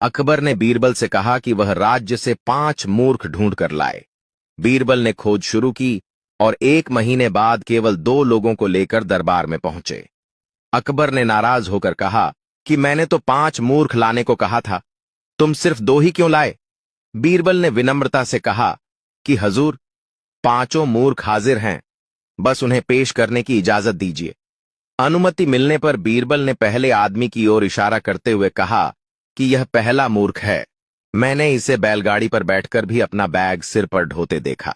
अकबर ने बीरबल से कहा कि वह राज्य से 5 मूर्ख ढूंढ कर लाए। बीरबल ने खोज शुरू की और 1 महीने बाद केवल 2 लोगों को लेकर दरबार में पहुंचे। अकबर ने नाराज होकर कहा कि मैंने तो 5 मूर्ख लाने को कहा था, तुम सिर्फ 2 ही क्यों लाए? बीरबल ने विनम्रता से कहा कि हजूर, 5 मूर्ख हाजिर हैं, बस उन्हें पेश करने की इजाजत दीजिए। अनुमति मिलने पर बीरबल ने पहले आदमी की ओर इशारा करते हुए कहा कि यह पहला मूर्ख है। मैंने इसे बैलगाड़ी पर बैठकर भी अपना बैग सिर पर ढोते देखा।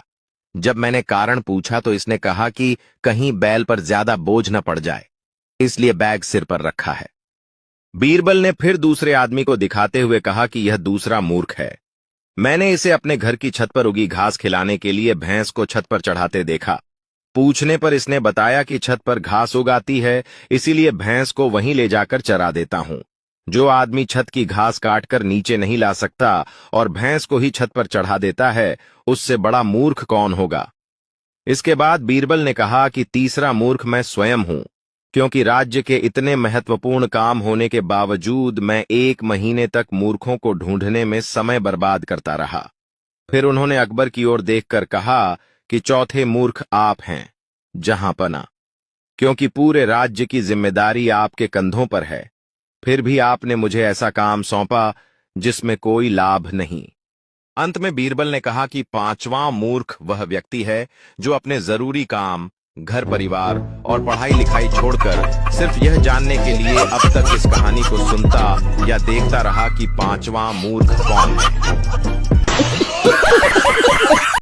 जब मैंने कारण पूछा तो इसने कहा कि कहीं बैल पर ज्यादा बोझ न पड़ जाए, इसलिए बैग सिर पर रखा है। बीरबल ने फिर दूसरे आदमी को दिखाते हुए कहा कि यह दूसरा मूर्ख है। मैंने इसे अपने घर की छत पर उगी घास खिलाने के लिए भैंस को छत पर चढ़ाते देखा। पूछने पर इसने बताया कि छत पर घास उगाती है, इसीलिए भैंस को वहीं ले जाकर चरा देता हूं। जो आदमी छत की घास काटकर नीचे नहीं ला सकता और भैंस को ही छत पर चढ़ा देता है, उससे बड़ा मूर्ख कौन होगा? इसके बाद बीरबल ने कहा कि तीसरा मूर्ख मैं स्वयं हूं, क्योंकि राज्य के इतने महत्वपूर्ण काम होने के बावजूद मैं 1 महीने तक मूर्खों को ढूंढने में समय बर्बाद करता रहा। फिर उन्होंने अकबर की ओर देखकर कहा कि चौथे मूर्ख आप हैं, जहांपना, क्योंकि पूरे राज्य की जिम्मेदारी आपके कंधों पर है, फिर भी आपने मुझे ऐसा काम सौंपा जिसमें कोई लाभ नहीं। अंत में बीरबल ने कहा कि 5वां मूर्ख वह व्यक्ति है जो अपने जरूरी काम, घर परिवार और पढ़ाई लिखाई छोड़कर सिर्फ यह जानने के लिए अब तक इस कहानी को सुनता या देखता रहा कि 5वां मूर्ख कौन है।